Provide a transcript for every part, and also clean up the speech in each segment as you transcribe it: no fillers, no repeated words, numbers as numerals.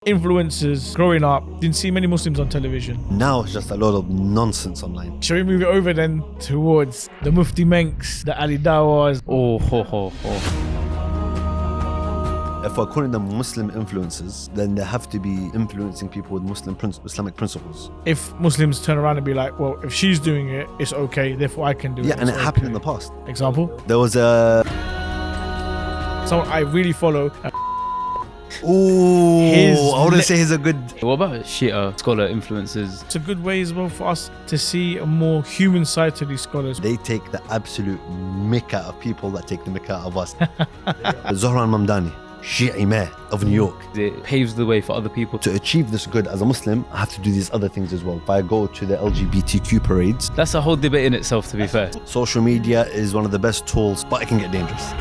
Influencers growing up, didn't see many Muslims on television. Now it's just a lot of nonsense online. Shall we move it over then towards the Mufti Menks, the Ali Dawas? Oh, ho, ho, ho. If we're calling them Muslim influencers, then they have to be influencing people with Islamic principles. If Muslims turn around and be like, well, if she's doing it, it's okay, therefore I can do it. Yeah, and it it's happened okay. in the past. Example? There was a... Someone I really follow. Ooh, I wouldn't say he's a good... What about Shia scholar influencers? It's a good way as well for us to see a more human side to these scholars. They take the absolute mick out of people that take the mick out of us. Zohran Mamdani, Shia Imam of New York. It paves the way for other people. To achieve this good as a Muslim, I have to do these other things as well. If I go to the LGBTQ parades, That's a whole debate in itself, to be fair. social media is one of the best tools, but it can get dangerous.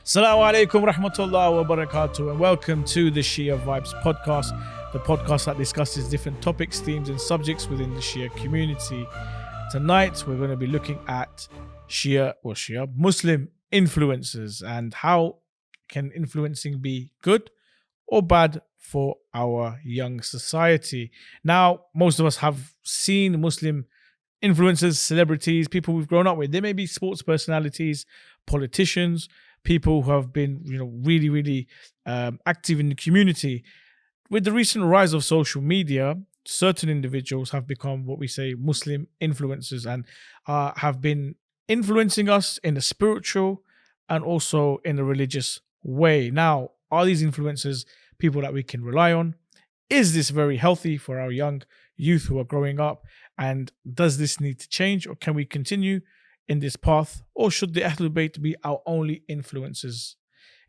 Assalamu alaikum rahmatullah wa barakatuh, and welcome to the Shia Vibes podcast, the podcast that discusses different topics, themes and subjects within the Shia community. Tonight we're going to be looking at Muslim influencers and how can influencing be good or bad for our young society. Now, most of us have seen Muslim influencers, celebrities, people we've grown up with. They may be sports personalities, politicians, people who have been, really active in the community. With the recent rise of social media, certain individuals have become what we say Muslim influencers and have been influencing us in a spiritual and also in a religious way. Now, are these influencers people that we can rely on? Is this very healthy for our young youth who are growing up? And does this need to change, or can we continue in this path, or should the Ahlulbayt be our only influencers?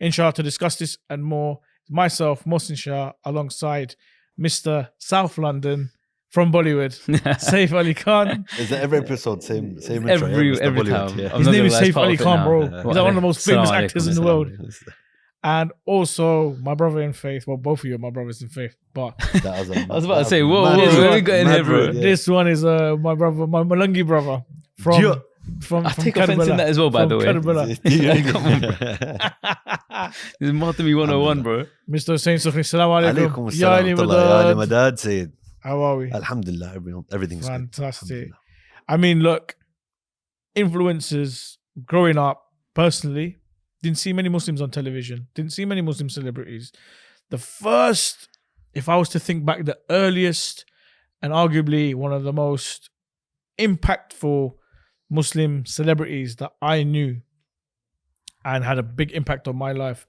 Inshallah, to discuss this and more, myself, Mohsin Shah, alongside Mr. South London from Bollywood, Saif Ali Khan. Is that every episode same intro? Every Mr. Bollywood, time. yeah. I'm His not name gonna is lie, it's Saif part Ali of it Khan, now. bro. He's like one of the most famous Assalamu actors in alaikum. the world. And also my brother in faith. Well, both of you are my brothers in faith, but I was about to say, whoa, what we got in here, bro? this one is my brother, my Malungi brother from I take offense in that as well, by the way. Karbala. Come on, bro. This is Mahtami 101, bro. Mr. Hussein Sukhri, Assalamu Alaikum alaikum. assalam Ya wa Ali rahmatullah. Ya Ali Madad. Madad, Sayyid. How are we? Alhamdulillah, everything's good. Fantastic. Alhamdulillah. I mean, look, influencers growing up, personally, didn't see many Muslims on television, didn't see many Muslim celebrities. The first, if I was to think back, the earliest and arguably one of the most impactful Muslim celebrities that I knew and had a big impact on my life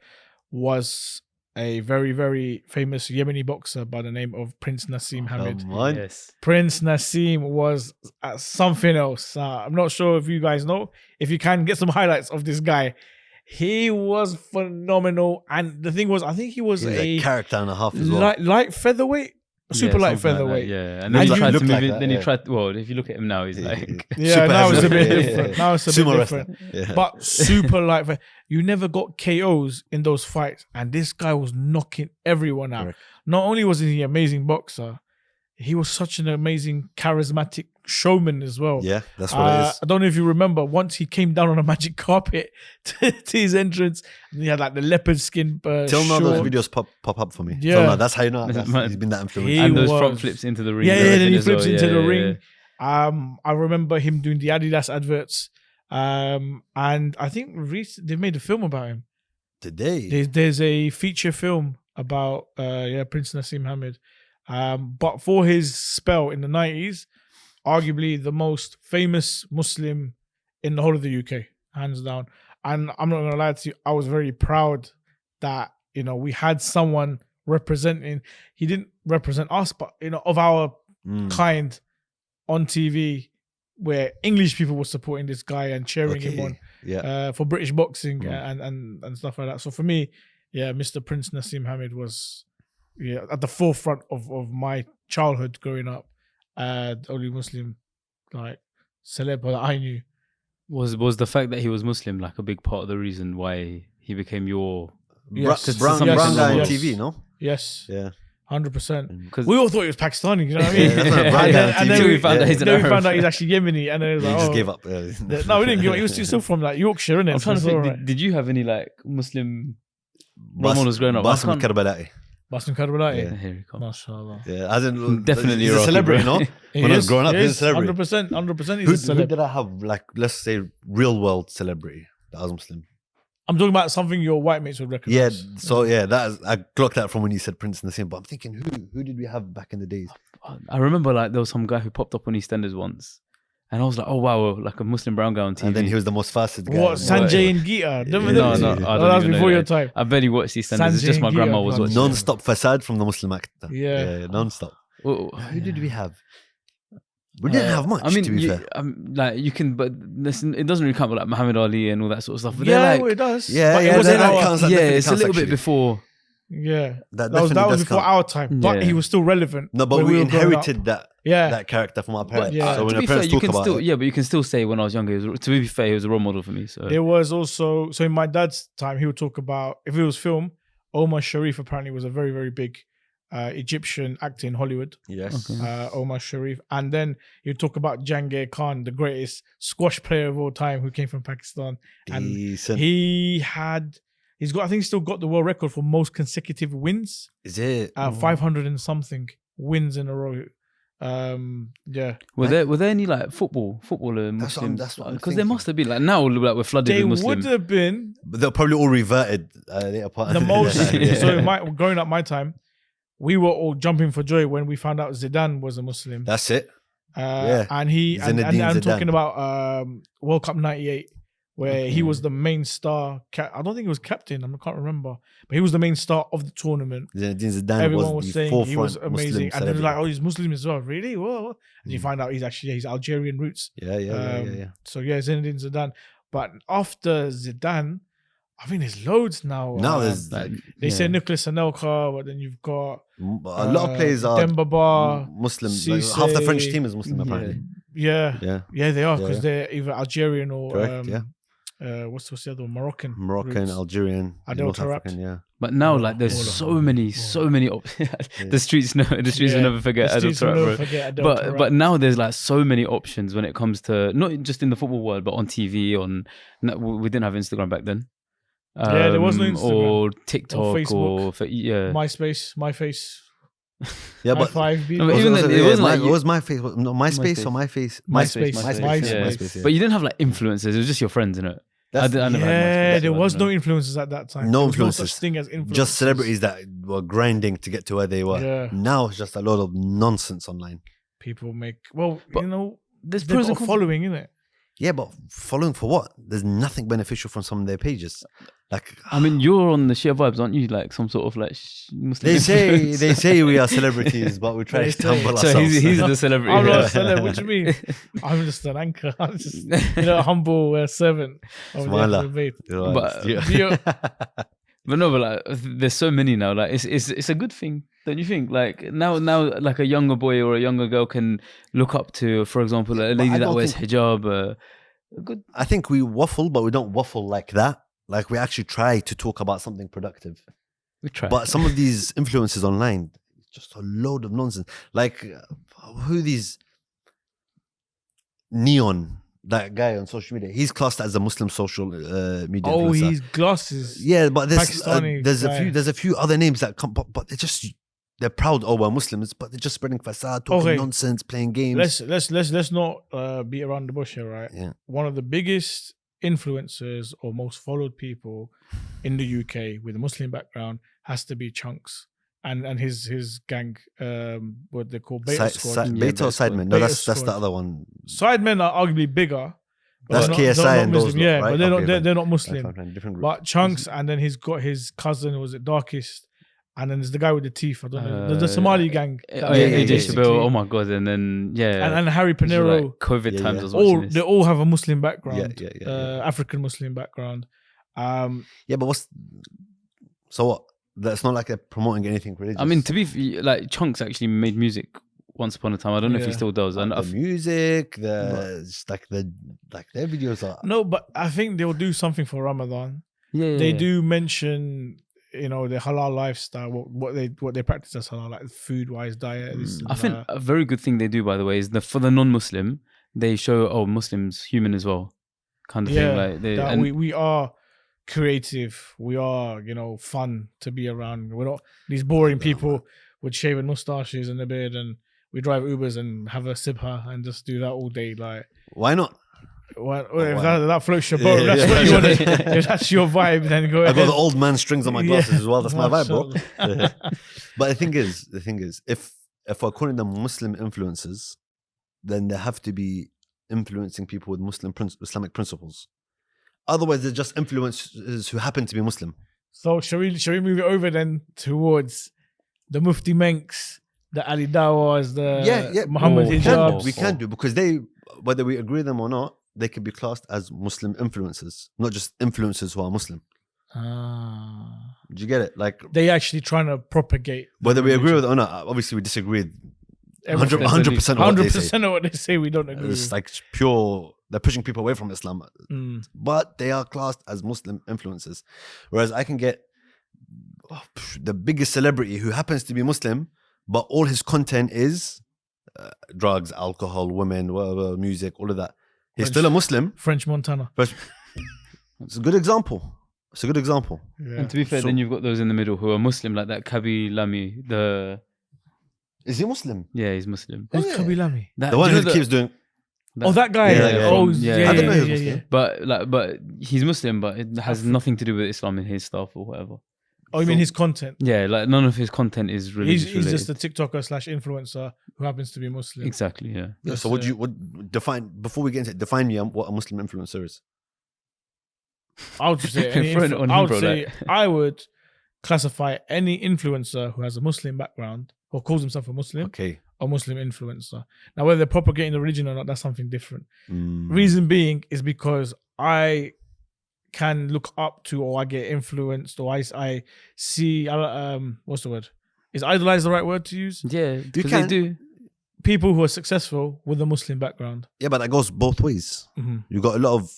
was a very, very famous Yemeni boxer by the name of Prince Nassim Hamid. Come on. Yes. Prince Nassim was something else. I'm not sure if you guys know. If you can, get some highlights of this guy. He was phenomenal. And the thing was, I think he was He's a character and a half as well. light featherweight, super light something like featherweight. that, yeah. And And then he you tried to look move like it. that, Then he yeah. tried. Well, if you look at him now, he's like. Yeah, Super now it's a bit heavyweight. different. Now it's a Sumo bit wrestler. different. Yeah. But super light. You never got KOs in those fights. And this guy was knocking everyone out. Correct. Not only was he an amazing boxer, he was such an amazing, charismatic showman as well. Yeah, that's what it is. I don't know if you remember, once he came down on a magic carpet to his entrance, and he had like the leopard skin Till now, those short. videos pop up for me. Yeah. Till now, that's how you know Man. he's been that influential. He And those front was- flips into the ring. Yeah, and then he everything as flips well. into the Yeah, ring. I remember him doing the Adidas adverts. And I think they've made a film about him. Today, There's a feature film about Prince Nassim Hamid. But for his spell in the 90s, arguably the most famous Muslim in the whole of the UK, hands down. And I'm not gonna lie to you, I was very proud that we had someone representing. He didn't represent us, but of our kind on TV, where English people were supporting this guy and cheering him on Yeah. for British boxing and stuff like that. So for me, Mr. Prince Nassim Hamid was at the forefront of my childhood growing up. The only Muslim celeb that I knew. Was the fact that he was Muslim like a big part of the reason why he became your. Yes. Brown Yes. guy on Yes. TV, no? Yes. Yeah. 100%. Because We all thought he was Pakistani, you know what I mean? Yeah, that's not brown guy on and TV. then we found out he's an then we Arab. found out he's actually Yemeni, and then it was He like, just oh, gave up. no, we didn't give up. He was still from like Yorkshire, innit? I'm trying to So think. it's all right. Did you have any like Muslim role models growing up? I Basim can't- Karbala'i. Basim Karbala'i. Yeah. Here we come. MashaAllah. Yeah, as in, Definitely he's a Iraqi, celebrity, bro. no? He When I was is, growing up, he he's a is, celebrity. 100% he's Who a celeb. did I have, like, let's say, real world celebrity that was Muslim? I'm talking about something your white mates would Yeah, recognize. so yeah, I clocked that from when you said Prince Nassim, but I'm thinking, who did we have back in the days? I remember like there was some guy who popped up on EastEnders once, and I was like, oh wow, like a Muslim brown guy on TV. And then he was the most fastest guy. What, Sanjay and Geeta? No, Remember no, them two? I Oh, don't that was even know before your that. time. I barely watched EastEnders. It's just my Sanjay grandma Geeta, was blood. watching. Non-stop facade from the Muslim actor. Yeah. Non-stop. Well, Who did we have? We didn't have much, I mean, to be fair. like you can, but listen, it doesn't really count with like Muhammad Ali and all that sort of stuff. But Yeah, they're well, like, it does. Yeah, But yeah, it wasn't that our, counts. That yeah, definitely it's a counts, little bit actually. before. Yeah. That That was definitely does before count. our time. But Yeah. he was still relevant. No, but when we were growing up. inherited that Yeah. character from our parents. yeah. So when to our be fair, parents you talk can about still, it, yeah, but you can still say when I was younger, to be fair, he was a role model for me. So There was also, so in my dad's time, he would talk about, if it was film, Omar Sharif apparently was a very, very big Egyptian actor in Hollywood. yes. Okay. Omar Sharif. And then he would talk about Jahangir Khan, the greatest squash player of all time who came from Pakistan. And Decent. he's got, I think he's still got the world record for most consecutive wins. Is it? 500 and something wins in a row. Yeah. were there any like footballer That's what I'm- Muslims? that's what I'm Because there thinking. must have been like now like we're flooded They with would Muslims. have been But they're probably all reverted later part. the most. Yeah. So in growing up my time, we were all jumping for joy when we found out Zidane was a Muslim. That's it. And and Zinedine I'm Zidane. talking about World Cup '98, where he was the main star. I don't think he was captain. I can't remember, but he was the main star of the tournament. Zinedine Zidane Everyone was was the saying forefront he was amazing, Muslim and then celebrity. like, oh, he's Muslim as well. Really? Whoa! And you find out he's Algerian roots. Yeah. So yeah, Zinedine Zidane. But after Zidane, I think there's loads now. Now there's Like, They say Nicolas Anelka, but then you've got a lot of players are Demba Ba. Muslim. Cisse. Half the French team is Muslim, apparently. Yeah, they are because Yeah. they're either Algerian or Correct, yeah. what's the other one? Moroccan, Moroccan, roots. Algerian, Adel North Taarabt. African, yeah. But now, All like, there's of so them. many, the streets will never forget The Adel streets will Taarabt, never bro. forget Adel But Taarabt. now there's like so many options when it comes to not just in the football world, but on TV. We didn't have Instagram back then. Yeah, there was no Instagram. or TikTok or Facebook. yeah. MySpace, My Face, Yeah, High but Five, No, but even then, it wasn't like it was my face. No, MySpace or my face. MySpace. MySpace, yeah. But you didn't have like influencers. It was just your friends, innit? That's- I never had Yeah, MySpace, there so I was don't no know. influences at that time. No There was no influences. such thing as influencers. Just celebrities that were grinding to get to where they were. Yeah. Now it's just a lot of nonsense online. People make But There's they've pros got and a cons. following, innit? Yeah, but following for what? There's nothing beneficial from some of their pages. Like I mean, you're on the Shia Vibes, aren't you? Like some sort of like Muslim. they say we are celebrities, but we try They to say. humble So ourselves. he's the celebrity. I'm not yeah. a celeb. What do you mean? I'm just an anchor. I'm just a humble servant of the Smile. Ahlulbayt. But- Yeah. But no, but like there's so many now. Like it's a good thing, don't you think? Like now like a younger boy or a younger girl can look up to, for example, a lady I that don't wears think- hijab. Good. I think we waffle, but we don't waffle like that. Like we actually try to talk about something productive. We try. But some of these influences online, just a load of nonsense. Like who these Neon, that guy on social media, he's classed as a Muslim social media. Oh, influencer. he's glasses. Yeah, but there's Pakistani guy. there's a few other names that come, but they're proud. Oh, we're Muslims, but they're just spreading facade, talking Okay. nonsense, playing games. Let's not beat around the bush here, right? Yeah. One of the biggest influencers or most followed people in the UK with a Muslim background has to be Chunks and his gang, what they call Beta Squad. Beta or Sidemen? No, Beta that's the Squad. other one. Sidemen are arguably bigger. but That's they're KSI not and those Muslim. lot, Yeah, right? but they're Okay, not they're not Right, Muslim. right, different group. But Chunks, and then he's got his cousin, was it Darkest, and then there's the guy with the teeth. I don't know the Somali gang. Oh, that- yeah, yeah, AJ yeah, Shabelle. basically- Oh my god! And then and Harry this was Pinero. like COVID Yeah, times. yeah. I was watching All this. they all have a Muslim background. Yeah. African Muslim background. Yeah, but so what? That's not like they're promoting anything religious. I mean, to be like Chunks actually made music once upon a time. I don't know if he Yeah. still does. And the music, just like their videos are. No, but I think they'll do something for Ramadan. they do mention, you know, the halal lifestyle, what they practice as halal, like food-wise, diet. This and I think that. a very good thing they do, by the way, is for the non-Muslim, they show Muslims human as well, kind of thing. Like that we are creative, we are, you know, fun to be around. We're not these boring people with shaven mustaches and a beard, and we drive Ubers and have a sipha and just do that all day. Like, why not? Well, if that floats your boat, that's what you want to, if that's your vibe, then go ahead. I got the old man strings on my glasses as well. That's my vibe, bro. But the thing is, if we're calling them Muslim influencers, then they have to be influencing people with Islamic principles. Otherwise, they're just influencers who happen to be Muslim. So shall we move it over then towards the Mufti Menks, the Ali Dawas, the Muhammad Hijabs? We can do, because they, whether we agree with them or not, they could be classed as Muslim influencers, not just influencers who are Muslim. Do you get it? Like, they actually trying to propagate. Whether we agree with it or not, obviously we disagree. 100% of what they say we don't agree It's with. like pure, they're pushing people away from Islam. But they are classed as Muslim influencers. Whereas I can get the biggest celebrity who happens to be Muslim, but all his content is drugs, alcohol, women, whatever, music, all of that. He's still a Muslim. French Montana. It's a good example. Yeah. And to be fair, then you've got those in the middle who are Muslim, like that Kabi Lami. Is he Muslim? Yeah, he's Muslim. Who's Kabi Lami? The one who keeps doing... that guy. I don't know who he was. But he's Muslim, but it has nothing to do with Islam in his stuff or whatever. Oh, you mean his content? Yeah, like none of his content is religious. He's just a TikToker / influencer who happens to be Muslim. Exactly, yeah. So would define, before we get into it, define me what a Muslim influencer is. I would say I would classify any influencer who has a Muslim background or calls himself a Muslim, or Muslim influencer. Now, whether they're propagating the religion or not, that's something different. Reason being is because I can look up to, or I get influenced, or I see, what's the word? Is idolize the right word to use? Yeah, you can. They do. People who are successful with a Muslim background. Yeah, but that goes both ways. You got a lot of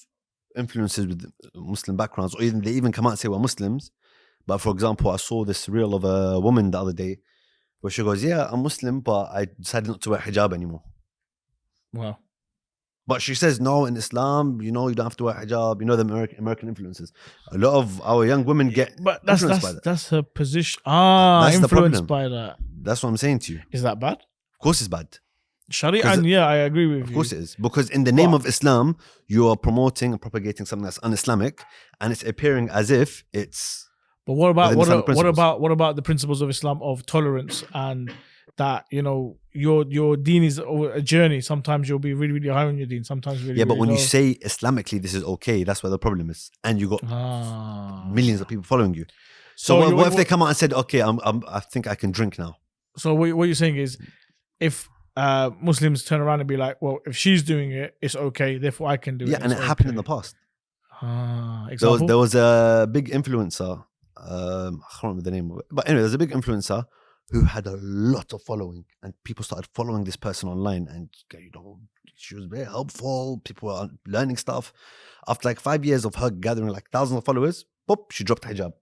influencers with Muslim backgrounds, or they even come out and say we're Muslims. But for example, I saw this reel of a woman the other day where she goes, yeah, I'm Muslim, but I decided not to wear hijab anymore. Wow. But she says, no, in Islam, you know, you don't have to wear hijab. You know, the American influences. A lot of our young women get influenced by that. That's her position. That's influenced by that. That's what I'm saying to you. Is that bad? Of course it's bad. Sharia, and yeah, I agree with you. Of course it is. Because in the name of Islam, you are promoting and propagating something that's un-Islamic, and it's appering as if it's... But what about the principles of Islam of tolerance, and that, you know, your deen is a journey. Sometimes you'll be really, really high on your deen. Sometimes really, but really when low. you say Islamically this is okay, that's where the problem is, and you got millions of people following you. So what if they come out and said, okay, I think I can drink now? So what you're saying is, if Muslims turn around and be like, well, if she's doing it, it's okay, therefore I can do it. Yeah, and it happened in the past. Example? There was a big influencer. I can't remember the name of it, but anyway, there's a big influencer who had a lot of following, and people started following this person online, and you know, she was very helpful. People were learning stuff. After like 5 years of her gathering like thousands of followers, pop, she dropped hijab,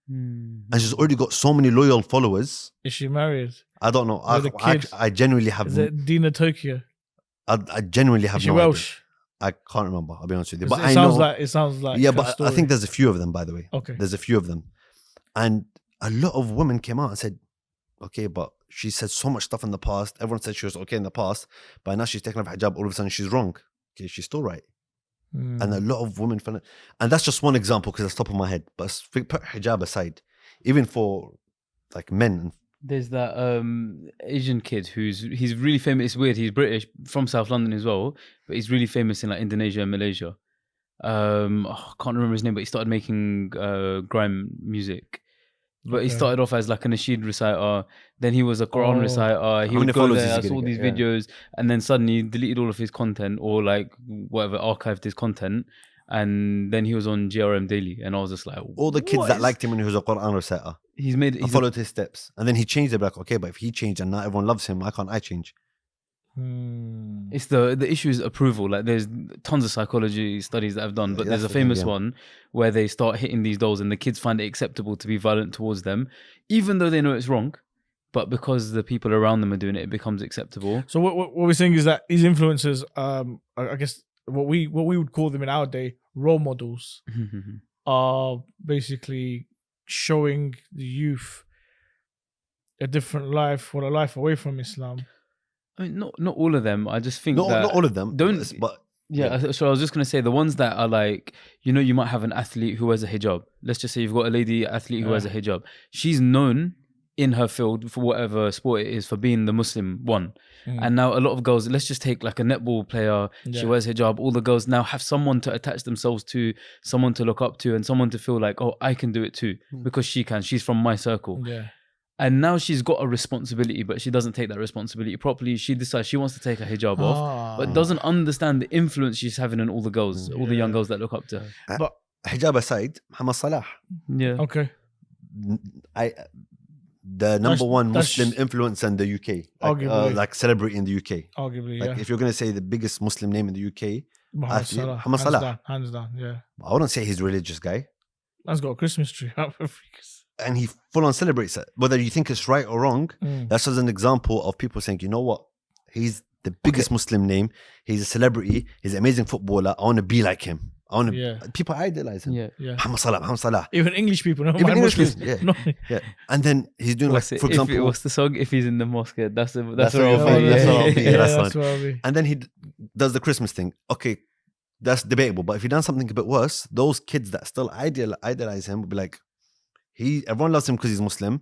and she's already got so many loyal followers. Is she married? I don't know. I genuinely have. Is it Dina Tokyo? I genuinely have. Is she Welsh? Idea. I can't remember. I'll be honest with you, but it sounds like. Yeah, but I think there's a few of them, by the way. Okay, there's a few of them. And a lot of women came out and said, okay, but she said so much stuff in the past. Everyone said she was okay in the past, but now she's taking off hijab. All of a sudden she's wrong. Okay, she's still right. And a lot of women fell. And that's just one example because it's top of my head. But put hijab aside, even for like men. There's that Asian kid he's really famous. It's weird. He's British, from South London as well, but he's really famous in like Indonesia and Malaysia. I can't remember his name, but he started making grime music. But he started off as like a Nasheed reciter, then he was a Quran reciter. He would go there, I saw these videos, and then suddenly deleted all of his content, or like whatever, archived his content, and then he was on GRM Daily, and I was just like, all the kids that liked him when he was a Quran reciter, I followed his steps, and then he changed it. Like, okay, but if he changed and now everyone loves him, why can't I change? It's the issue is approval. Like there's tons of psychology studies that I've done, but Yeah, there's a that's the thing, famous yeah. one where they start hitting these dolls and the kids find it acceptable to be violent towards them, even though they know it's wrong. But because the people around them are doing it, it becomes acceptable. So what we're saying is that these influencers, I guess what we would call them in our day, role models, are basically showing the youth a different life or a life away from Islam. I mean, not all of them. I just think Not that all of them. don't. But Yeah, so I was just going to say the ones that are like, you might have an athlete who wears a hijab. Let's just say you've got a lady athlete who wears a hijab. She's known in her field for whatever sport it is for being the Muslim one. And now a lot of girls, let's just take like a netball player, she wears hijab. All the girls now have someone to attach themselves to, someone to look up to, and someone to feel like, oh, I can do it too because she can. She's from my circle. Yeah. And now she's got a responsibility, but she doesn't take that responsibility properly. She decides she wants to take her hijab off, but doesn't understand the influence she's having on all the girls, all the young girls that look up to her. But hijab aside, Muhammad Salah, Yeah. okay. The number one Muslim influencer in the UK, Arguably. like celebrity in the UK. Arguably, Like if you're gonna say the biggest Muslim name in the UK, Muhammad athlete, Salah. Muhammad Salah. Hands down, yeah. I wouldn't say he's a religious guy, Man's got a Christmas tree out for freaks. and he full on celebrates it. Whether you think it's right or wrong, that's just an example of people saying, you know what, he's the biggest Muslim name. He's a celebrity. He's an amazing footballer. I want to be like him. I want to. People idolize him. Yeah. Yeah. Muhammad Salah. Even English people, no? Even My English Muslims, people, yeah. no. Yeah, and then he's doing What's like, it? for example, What's the song? If he's in the mosque, that's where where I'll you'll be. be, that's where I'll be. Yeah, that's that's one. where I'll be. And then he does the Christmas thing. Okay, that's debatable. But if he done something a bit worse, those kids that still idolize him would be like, everyone loves him because he's Muslim.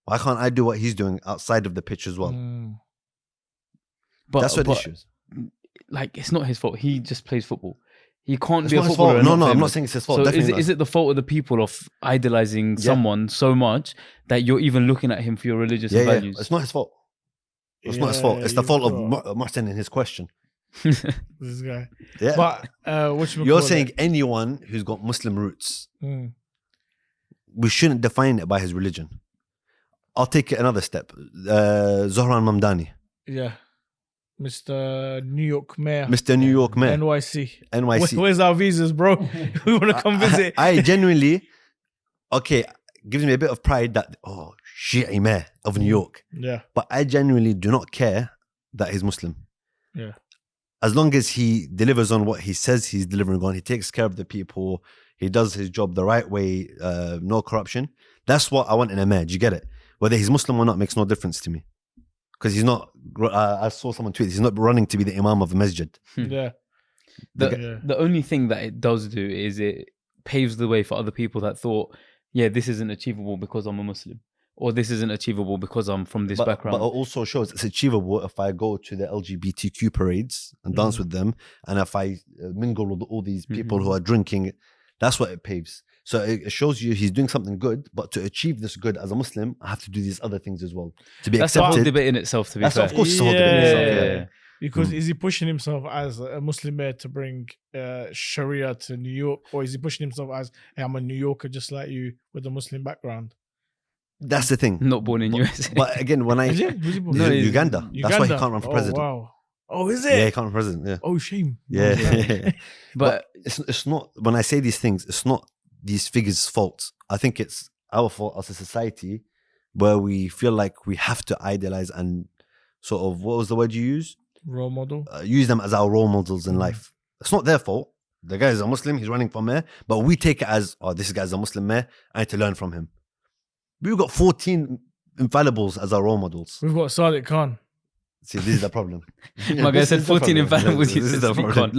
Why can't I do what he's doing outside of the pitch as well? But, That's what the issue is. Like, it's not his fault. He just plays football. He can't It's be a not his footballer. fault. and No, I'm not famous. saying it's his fault. So Definitely not. is it the fault of the people of idolizing someone so much that you're even looking at him for your religious Yeah. values? It's not his fault. It's not his fault. It's the fault of Martin in his question. This guy. Yeah. But You're saying anyone who's got Muslim roots, we shouldn't define it by his religion. I'll take it another step. Zohran Mamdani. Yeah. Mr. New York Mayor. Mr. New York Mayor. NYC. Where's our visas, bro? We want to come visit. I genuinely, gives me a bit of pride that, Shia Mayor of New York. Yeah. But I genuinely do not care that he's Muslim. Yeah. As long as he delivers on what he says he's delivering on, he takes care of the people, he does his job the right way, no corruption. That's what I want in a mayor. Do you get it? Whether he's Muslim or not makes no difference to me. Because he's not, I saw someone tweet, he's not running to be the imam of a masjid. Yeah. The only thing that it does do is it paves the way for other people that thought, this isn't achievable because I'm a Muslim. Or this isn't achievable because I'm from this background. But it also shows it's achievable if I go to the LGBTQ parades and dance with them, and if I mingle with all these people who are drinking. That's what it paves. So it shows you he's doing something good, but to achieve this good as a Muslim, I have to do these other things as well to be That's accepted. a whole debate in itself, to be fair. Of course, it's a whole debate in itself. Yeah. Because is he pushing himself as a Muslim mayor to bring Sharia to New York, or is he pushing himself as, hey, I'm a New Yorker just like you with a Muslim background? That's the thing. Not born in USA. But again, when I Is it? Who's he born? No, he's Uganda. That's why he can't run for president. Oh, wow. Oh, is it? Yeah, he can't run for president. Yeah. Oh, shame. Yeah. But it's not, when I say these things, it's not these figures' fault. I think it's our fault as a society where we feel like we have to idolize and sort of, what was the word you use? Role model. Use them as our role models in life. It's not their fault. The guy is a Muslim, he's running for mayor, but we take it as, this guy's a Muslim mayor, I need to learn from him. We've got 14 infallibles as our role models. We've got Sadiq Khan. See, this is the problem. my guy said 14 infallibles. This is the problem.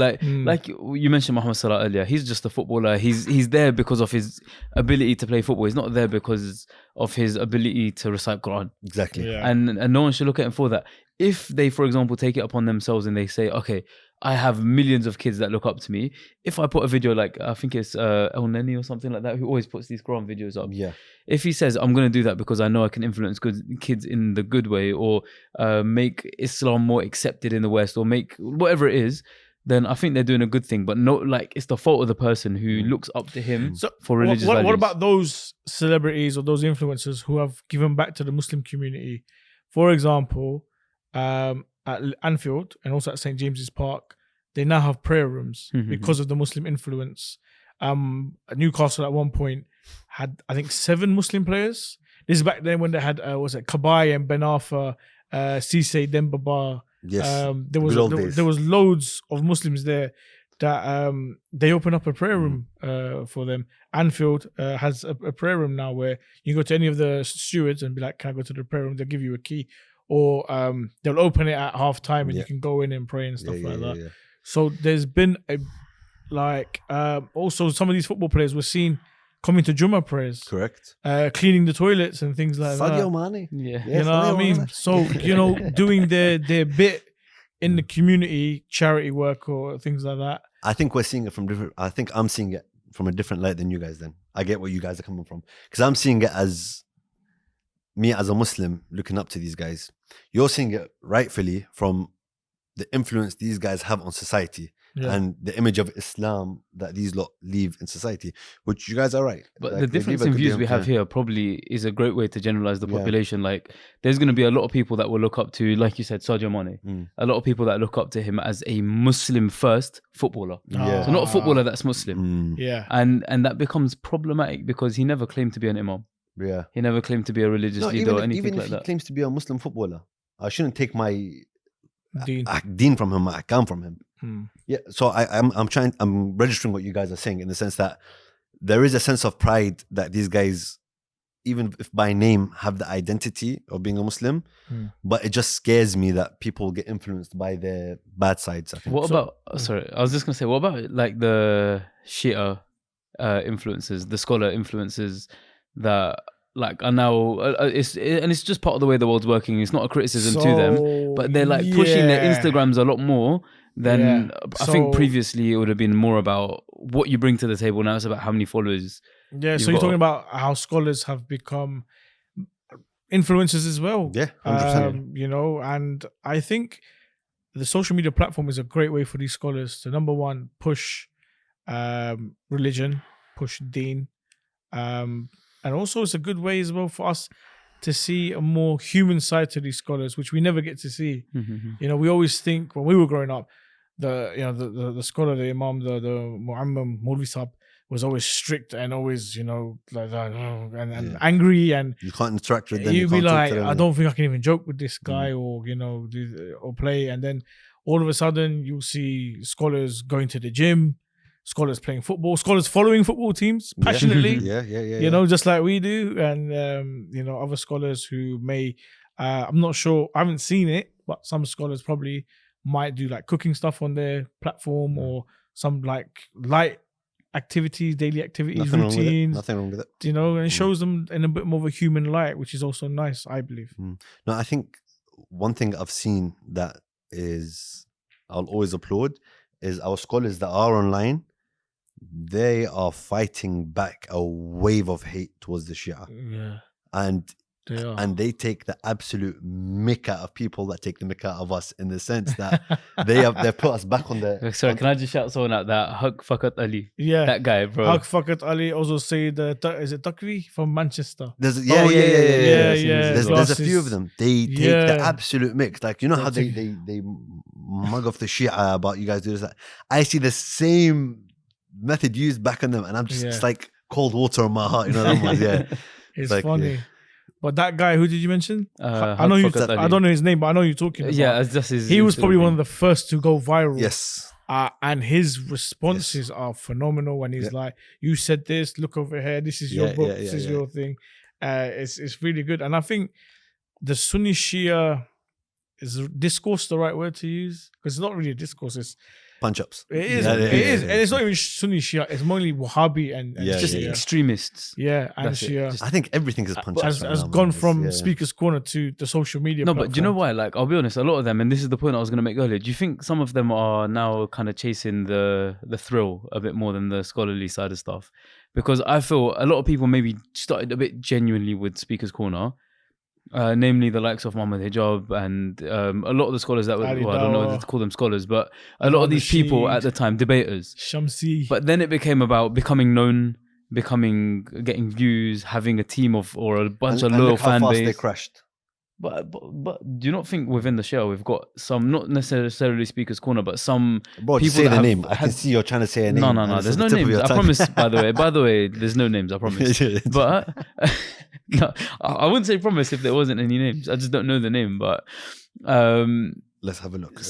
Like you mentioned Muhammad Salah earlier, he's just a footballer. He's there because of his ability to play football. He's not there because of his ability to recite Quran. Exactly. Yeah. And no one should look at him for that. If they, for example, take it upon themselves and they say, okay, I have millions of kids that look up to me. If I put a video like, I think it's El Neni or something like that, who always puts these Quran videos up. Yeah. If he says, I'm going to do that because I know I can influence good kids in the good way, or make Islam more accepted in the West, or make whatever it is, then I think they're doing a good thing. But no, like, it's the fault of the person who looks up to him for religious values. What about those celebrities or those influencers who have given back to the Muslim community? For example, at Anfield and also at St James's Park, they now have prayer rooms because of the Muslim influence. Newcastle at one point had, I think, 7 Muslim players. This is back then when they had Kabay and Ben Arfa, Cisse, Dembaba. Yes. There was loads of Muslims there that they open up a prayer room for them. Anfield has a prayer room now where you go to any of the stewards and be like, "Can I go to the prayer room?" They'll give you a key, or they'll open it at half time and you can go in and pray and stuff like that. Yeah. So there's been also some of these football players were seen coming to Jummah prayers. Correct. Cleaning the toilets and things like that. Sadio Mane. Yeah. You know what I mean? So, doing their bit in the community, charity work or things like that. I think we're seeing it from different. I think I'm seeing it from a different light than you guys. Then I get where you guys are coming from, because I'm seeing it as me as a Muslim looking up to these guys. You're seeing it rightfully from the influence these guys have on society and the image of Islam that these lot leave in society, which you guys are right. But like, the difference in views we have here probably is a great way to generalize the population. Like, there's going to be a lot of people that will look up to, like you said, Sadio Mane. A lot of people that look up to him as a Muslim first footballer. So not a footballer that's Muslim. And that becomes problematic because he never claimed to be an imam. He never claimed to be a religious leader or anything like that. Even if he claims to be a Muslim footballer, I shouldn't take my deen from him, my ahkam from him. Yeah, so I'm registering what you guys are saying in the sense that there is a sense of pride that these guys, even if by name, have the identity of being a Muslim, but it just scares me that people get influenced by their bad sides, I think. What about like the Shia influences, the scholar influences that like are now it's just part of the way the world's working. It's not a criticism to them, but they're like pushing their Instagrams a lot more than I think previously it would have been more about what you bring to the table. Now it's about how many followers. Yeah, so you're talking about how scholars have become influencers as well. Yeah, 100%. And I think the social media platform is a great way for these scholars to, number one, push religion, push deen, and also it's a good way as well for us to see a more human side to these scholars, which we never get to see. We always think when we were growing up, the scholar, the Imam, the Mu'ammam, Maulvi Sahab was always strict and always, like that, and angry, and you can't interact with them. You'd be like, I don't think I can even joke with this guy or play. And then all of a sudden you'll see scholars going to the gym, scholars playing football, scholars following football teams passionately. Just like we do. And, other scholars who may, I'm not sure, I haven't seen it, but some scholars probably might do like cooking stuff on their platform or some like light activities, daily activities, routines. Nothing wrong with it. And it shows them in a bit more of a human light, which is also nice, I believe. No, I think one thing I've seen that I'll always applaud is our scholars that are online. They are fighting back a wave of hate towards the Shia. Yeah. And they take the absolute mick out of people that take the mick out of us, in the sense that they've put us back on the... Sorry, can I just shout someone out? That Haq Fakat Ali. Yeah. That guy, bro. Haq Fakat Ali also say is it Takvi from Manchester? There's a few of them. They take the absolute mix. Like, how they mug off the Shia about you guys do this. I see the same method used back on them, and I'm just it's like cold water on my heart. It's like, funny. But that guy, who did you mention? I don't know his name, but I know you're talking about. Yeah, it's just his. He was probably one of the first to go viral. Yes. And his responses are phenomenal. When he's like, "You said this. Look over here. This is your book. This is your thing." It's really good. And I think the Sunni Shia is discourse the right word to use, because it's not really a discourse. It's punch-ups. It is. And it's not even Sunni Shia. It's mainly Wahhabi and just extremists. Yeah, and Shia. I think everything is punch-ups. Has gone from Speaker's Corner to the social media platform. But do you know why? Like, I'll be honest, a lot of them, and this is the point I was going to make earlier, do you think some of them are now kind of chasing the thrill a bit more than the scholarly side of stuff? Because I feel a lot of people maybe started a bit genuinely with Speaker's Corner, namely the likes of Muhammad Hijab and a lot of the scholars that were, I don't know whether to call them scholars, but a lot of these people at the time, debaters. Shamsi. But then it became about becoming known, getting views, having a team of or a bunch of loyal fan base. They crashed. But do you not think within the show we've got some, not necessarily speakers corner, but some Bro, people say that the have name. I can had- see you're trying to say a name. No, and it's there's at no the tip of names. your I tongue. promise. By the way, there's no names. I promise. But no, I wouldn't say promise if there wasn't any names. I just don't know the name. But Let's have a look.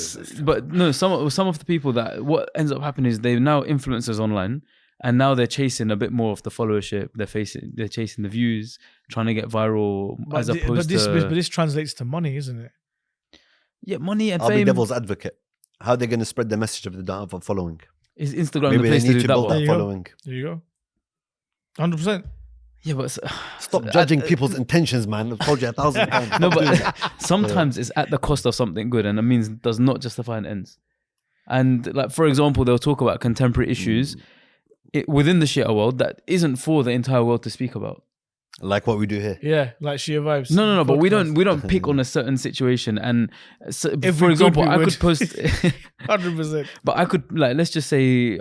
but no, some of the people that what ends up happening is they're now influencers online, and now they're chasing a bit more of the followership. They're chasing the views, trying to get viral, as opposed but this translates to money, isn't it? Yeah, money and I'll be fame. devil's advocate. How are they going to spread the message if they don't have a following? Is Instagram Maybe the they place to need do to that build one? that you go. following. There you go. 100%. Yeah, but Stop judging people's intentions, man. I've told you 1,000 times. no, Stop doing but that. sometimes it's at the cost of something good, and it means does not justify an ends. And like for example, they'll talk about contemporary issues within the Shia world that isn't for the entire world to speak about. Like what we do here. Yeah, like Shia Vibes. No, but we podcast. don't pick on a certain situation. And so, If for we example, could, we I would. could post, 100%. but I could like let's just say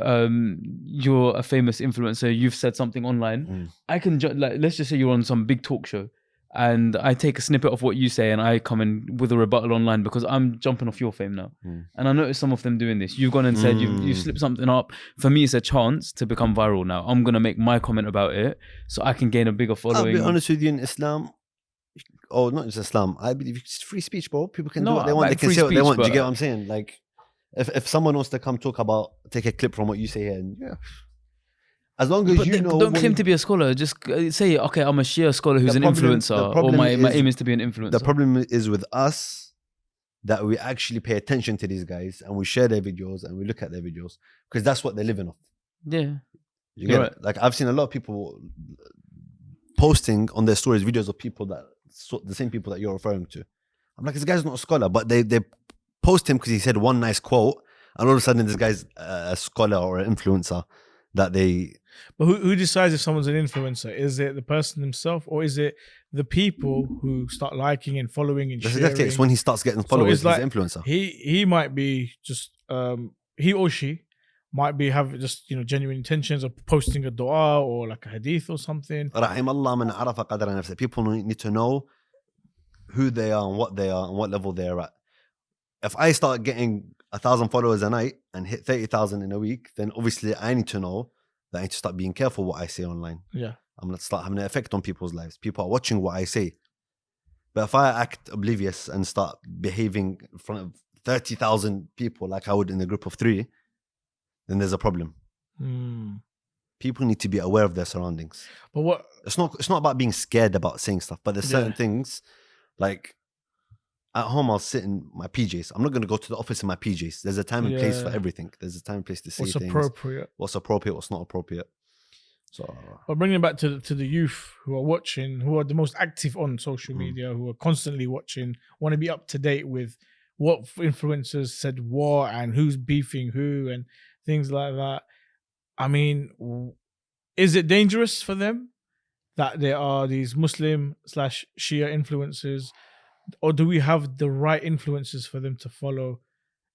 you're a famous influencer. You've said something online. I can like let's just say you're on some big talk show, and I take a snippet of what you say, and I come in with a rebuttal online because I'm jumping off your fame now. And I noticed some of them doing this. You've gone and said you've slipped something up. For me, it's a chance to become viral now. I'm gonna make my comment about it so I can gain a bigger I'll following. be honest with you, in Islam, oh, not just Islam, I believe it's free speech, bro. People can do No, what they want. like They can free say what they speech, want. Do you but- get what I'm saying? Like, if someone wants to come talk about, take a clip from what you say here, and as long as But you know. don't when- claim to be a scholar. Just say, okay, I'm a Shia scholar who's The an problem- influencer, the or problem my is- aim is to be an influencer. The problem is with us that we actually pay attention to these guys and we share their videos and we look at their videos because that's what they're living off. Yeah, You You're get right. it? Like I've seen a lot of people posting on their stories videos of people that the same people that you're referring to. I'm like, this guy's not a scholar, but they post him because he said one nice quote, and all of a sudden this guy's a scholar or an influencer that they. But who decides if someone's an influencer? Is it the person himself, or is it the people who start liking and following and That's sharing? exactly it. It's when he starts getting followers, it's like- he's an influencer. He might be just he or she might be have just genuine intentions of posting a dua or like a hadith or something. رحم الله من عرف قدر نفسه. People need to know who they are and what they are and what level they're at. If I start getting 1,000 followers a night and hit 30,000 in a week, then obviously I need to know that I need to start being careful what I say online. Yeah. I'm going to start having an effect on people's lives. People are watching what I say. But if I act oblivious and start behaving in front of 30,000 people like I would in a group of 3, then there's a problem. People need to be aware of their surroundings. But what? It's not about being scared about saying stuff, but there's certain things like at home I'll sit in my PJs. I'm not going to go to the office in my PJs. There's a time and place for everything. There's a time and place to say What's things. appropriate? What's appropriate, what's not appropriate. So But bringing it back to the youth who are watching, who are the most active on social media, who are constantly watching, want to be up to date with what influencers said what and who's beefing who and things like that. I mean, is it dangerous for them that there are these Muslim/Shia influencers, or do we have the right influencers for them to follow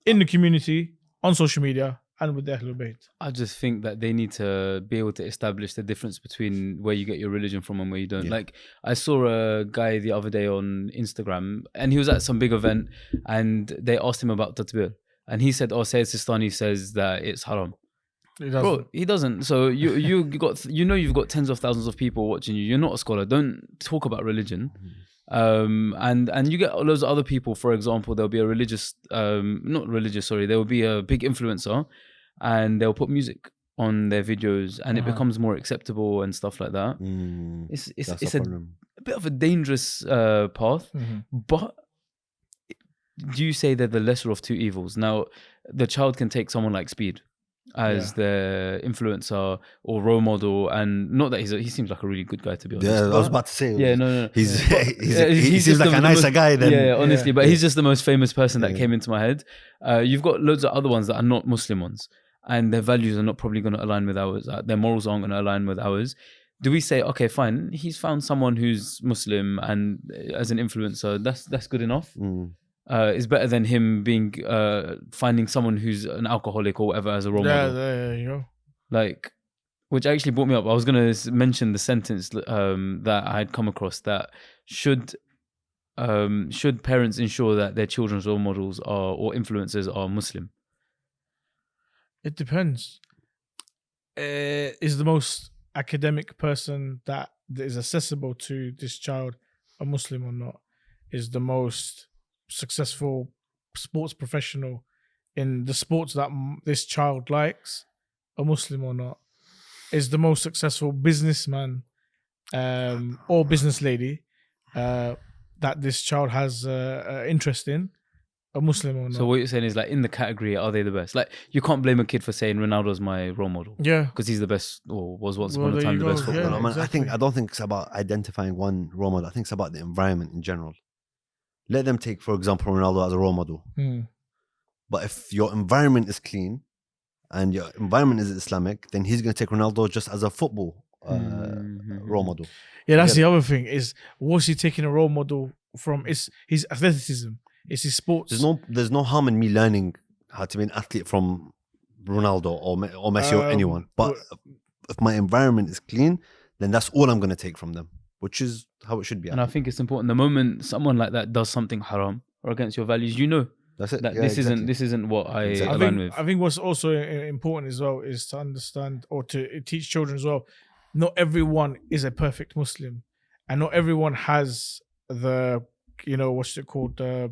in the community, on social media, and with the Ahlulbayt? I just think that they need to be able to establish the difference between where you get your religion from and where you don't. Yeah. Like I saw a guy the other day on Instagram, and he was at some big event, and they asked him about tatbir, and he said, "Oh, Sayyid Sistani says that it's haram." Bro, he doesn't. So you've got tens of thousands of people watching you. You're not a scholar. Don't talk about religion. And you get loads of other people. For example, there'll be a religious, not religious, sorry. There will be a big influencer, and they'll put music on their videos, and it becomes more acceptable and stuff like that. It's a bit of a dangerous path. But do you say they're the lesser of two evils? Now, the child can take someone like Speed as their influencer or role model, and not that he seems like a really good guy, to be honest. yeah, I was about to say. Yeah, no. He seems just like the a nicer most- guy than. Yeah, honestly, but he's just the most famous person that Yeah. came into my head. You've got loads of other ones that are not Muslim ones, and their values are not probably going to align with ours. Their morals aren't going to align with ours. Do we say, okay, fine, he's found someone who's Muslim and as an influencer, that's good enough? It's better than him being finding someone who's an alcoholic or whatever as a role model. There you go. Like, which actually brought me up. I was going to mention the sentence that I had come across, that should should parents ensure that their children's role models are or influencers are Muslim? It depends. Is the most academic person that is accessible to this child a Muslim or not? Is the most successful sports professional in the sports that this child likes a Muslim or not? Is the most successful businessman or business lady that this child has interest in a Muslim or not? So what you're saying is like in the category, are they the best? Like you can't blame a kid for saying Ronaldo's my role model. Yeah, because he's the best or was once Well, upon a there time you the best go, footballer. yeah. Exactly. I don't think it's about identifying one role model. I think it's about the environment in general. Let them take, for example, Ronaldo as a role model. But if your environment is clean and your environment is Islamic, then he's going to take Ronaldo just as a football role model. Yeah, that's the other thing. Is what's he taking a role model from? Is his athleticism? It's his sports. There's no harm in me learning how to be an athlete from Ronaldo or Messi or anyone. But if my environment is clean, then that's all I'm going to take from them, which is how it should be. And I think it's important. The moment someone like that does something haram or against your values, you know that's it. that Yeah, this exactly. isn't what I Exactly. align with. I think what's also important as well is to understand or to teach children as well. Not everyone is a perfect Muslim, and not everyone has the what's it called the